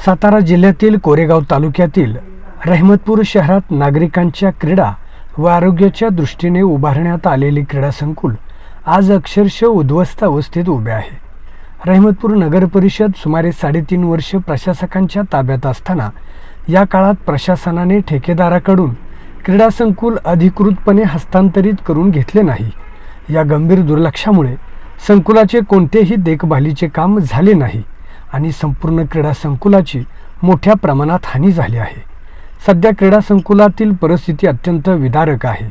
सातारा जिल्ह्यातील कोरेगाव तालुक्यातील रहमतपूर शहरात नागरिकांच्या क्रीडा व आरोग्याच्या दृष्टीने उभारण्यात आलेले क्रीडा संकुल आज अक्षरशः उद्ध्वस्त अवस्थेत उभे आहे। रहमतपूर नगर परिषद सुमारे 3.5 वर्ष प्रशासकांच्या ताब्यात असताना या काळात प्रशासनाने ठेकेदाराकडून क्रीडा संकुल अधिकृतपणे हस्तांतरित करून घेतले नाही। या गंभीर दुर्लक्षामुळे संकुलाचे कोणतेही देखभालीचे काम झाले नाही आणि संपूर्ण क्रीडा संकुलाची मोठ्या प्रमाणात हानी झाली आहे। सध्या क्रीडा संकुलातील परिस्थिती अत्यंत विदारक आहे।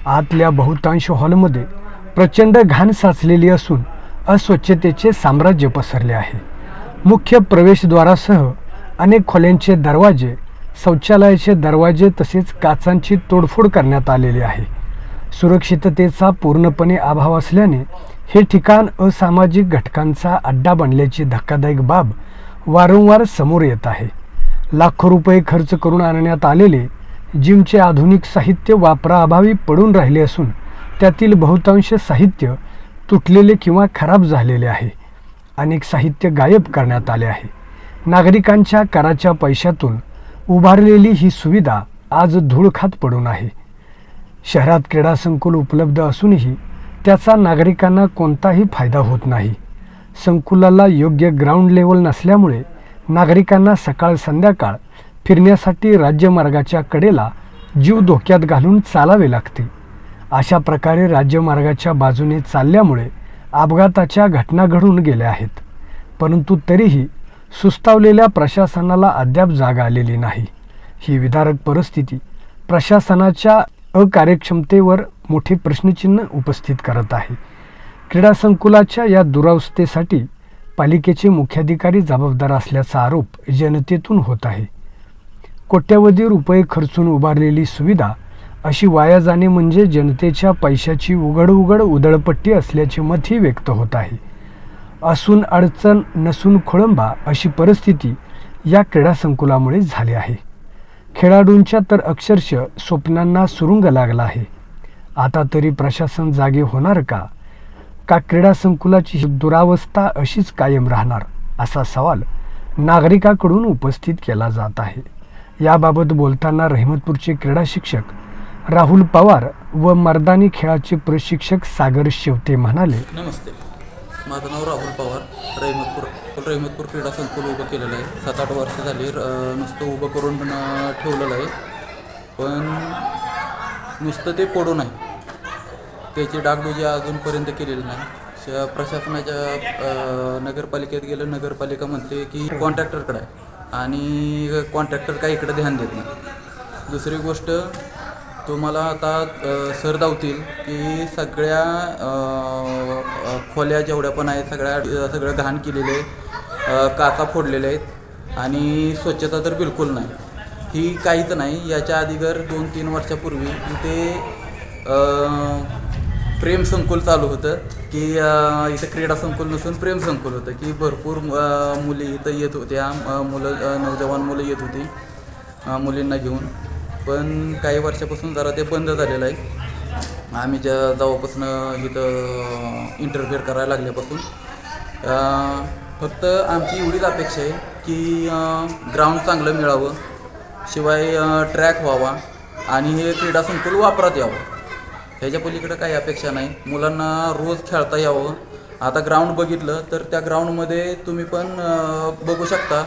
आतल्या बहुतांश हॉलमध्ये प्रचंड घाण साचलेली असून अस्वच्छतेचे साम्राज्य पसरले आहे। मुख्य प्रवेशद्वारासह अनेक खोल्यांचे दरवाजे, शौचालयाचे दरवाजे तसेच काचांची तोडफोड करण्यात आलेली आहे। सुरक्षिततेचा पूर्णपणे अभाव असल्याने हे ठिकाण असामाजिक घटकांचा अड्डा बनल्याची धक्कादायक बाब वारंवार समोर येत आहे। लाखो रुपये खर्च करून आणण्यात आलेले जिमचे आधुनिक साहित्य वापराअभावी पडून राहिले असून त्यातील बहुतांश साहित्य तुटलेले किंवा खराब झालेले आहे। अनेक साहित्य गायब करण्यात आले आहे। नागरिकांच्या कराच्या पैशातून उभारलेली ही सुविधा आज धूळ खात पडून आहे। शहरात क्रीडा संकुल उपलब्ध असूनही त्याचा नागरिकांना कोणताही फायदा होत नाही। संकुलाला योग्य ग्राउंड लेवल नसल्यामुळे नागरिकांना सकाळ संध्याकाळ फिरण्यासाठी राज्यमार्गाच्या कडेला जीव धोक्यात घालून चालावे लागते। अशा प्रकारे राज्यमार्गाच्या बाजूने चालल्यामुळे अपघाताच्या घटना घडून गेल्या आहेत, परंतु तरीही सुस्तावलेल्या प्रशासनाला अद्याप जाग आलेली नाही। ही विदारक परिस्थिती प्रशासनाच्या अकार्यक्षमतेवर मोठे प्रश्नचिन्ह उपस्थित करत आहे। क्रीडा संकुलाच्या या दुरावस्थेसाठी पालिकेचे मुख्याधिकारी जबाबदार असल्याचा आरोप जनतेतून होत आहे। कोट्यवधी रुपये खर्चून उभारलेली सुविधा अशी वाया जाणे म्हणजे जनतेच्या पैशाची उघड उधळपट्टी असल्याचे मतही व्यक्त होत आहे। असून अडचण नसून खोळंबा अशी परिस्थिती या क्रीडा संकुलामुळे झाली आहे। खेळाडूंच्या तर अक्षरशः स्वप्नांना सुरुंग लागला आहे। आता तरी प्रशासन जागे होणार का क्रीडा संकुलाची दुरावस्था अशीच कायम राहणार असा सवाल नागरिकांकडून उपस्थित केला जात आहे। याबाबत बोलताना रहमतपूरचे क्रीडा शिक्षक राहुल पवार व मर्दानी खेळाचे प्रशिक्षक सागर शेवते म्हणाले, नमस्ते, माझं नाव राहुल पवार, रहमतपूर क्रीडा संकुल उभं केलेलं आहे। 7-8 वर्ष झाली नुसतं उभं करून ठेवलेलं आहे, पण नुसतं ते पडू नाही, त्याची डागडुजी अजूनपर्यंत केलेली नाही। प्रशासनाच्या नगरपालिकेत गेलं, नगरपालिका म्हणते की कॉन्ट्रॅक्टरकडे आहे आणि कॉन्ट्रॅक्टर काही इकडे ध्यान देत नाही। दुसरी गोष्ट, तुम्हाला आता सर धावतील की सगळ्या खोल्या जेवढ्या पण आहेत सगळं घाण केलेले आहे, काचा फोडलेले आहेत आणि स्वच्छता तर बिलकुल नाही, ही काहीच नाही। याच्या आधीगर 2-3 वर्षापूर्वी इथे प्रेम संकुल चालू होतं की इथं क्रीडा संकुल नसून प्रेम संकुल होतं की भरपूर मुली इथं येत होत्या, नौजवान मुलं येत होती मुलींना घेऊन, पण काही वर्षापासून जरा ते बंद झालेलं आहे। आम्ही जेव्हापासून इथं इंटरफेअर करायला लागल्यापासून फक्त आमची एवढीच अपेक्षा आहे की ग्राउंड चांगलं मिळावं, शिवाय ट्रॅक व्हावा आणि हे क्रीडा संकुल वापरात यावं। ह्याच्या पलीकडे काही अपेक्षा नाही। मुलांना रोज खेळता यावं। आता ग्राउंड बघितलं तर त्या ग्राउंडमध्ये तुम्ही पण बघू शकता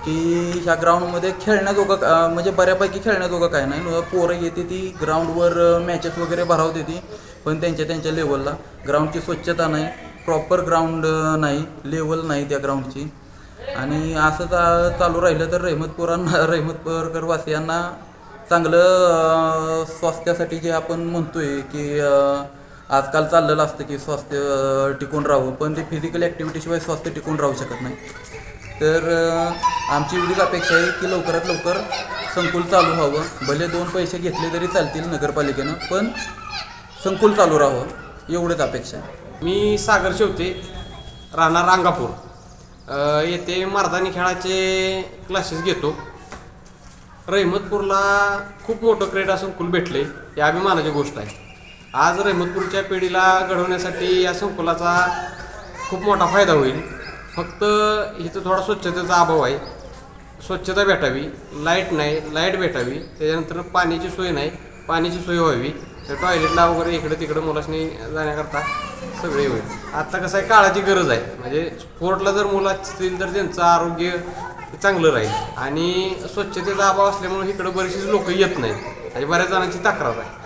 की ह्या ग्राउंडमध्ये खेळण्याजोगं म्हणजे बऱ्यापैकी खेळण्याजोगं काय नाही। पोरं येते ती ग्राउंडवर मॅचेस वगैरे भरवते ती, पण त्यांच्या लेवलला ग्राउंडची स्वच्छता नाही, प्रॉपर ग्राउंड नाही, लेवल नाही त्या ग्राउंडची। आणि असं चालू राहिलं तर रहमतपूरकर वासियांना चांगलं स्वास्थ्यासाठी जे आपण म्हणतोय की आजकाल चाललेलं असतं की स्वास्थ्य टिकून राहावं, पण ते फिजिकल ॲक्टिव्हिटीशिवाय स्वास्थ्य टिकून राहू शकत नाही। तर आमची एवढीच अपेक्षा आहे की लवकरात लवकर संकुल चालू व्हावं, भले 2 पैसे घेतले तरी चालतील नगरपालिकेनं, पण संकुल चालू राहावं एवढंच अपेक्षा आहे। मी सागर शेवते, राहणार रांगापूर, येथे मर्दानी खेळाचे क्लासेस घेतो। रहमतपूरला खूप मोठं क्रीडा संकुल भेटले, ही अभिमानाची गोष्ट आहे। आज रहमतपूरच्या पिढीला घडवण्यासाठी या संकुलाचा खूप मोठा फायदा होईल। फक्त इथं थोडा स्वच्छतेचा अभाव आहे। स्वच्छता भेटावी, लाईट नाही, लाईट भेटावी, त्याच्यानंतर पाण्याची सोय नाही, पाण्याची सोय व्हावी, तर टॉयलेटला वगैरे इकडं तिकडं मुलांनी जाण्याकरता सगळे होईल. आत्ता कसं आहे, काळाची गरज आहे. म्हणजे स्पोर्टला जर मुलं असतील तर त्यांचं आरोग्य चांगलं राहील. आणि स्वच्छतेचा अभाव असल्यामुळे इकडं बरेचसे लोक येत नाहीत, आणि बऱ्याच जणांची तक्रार आहे.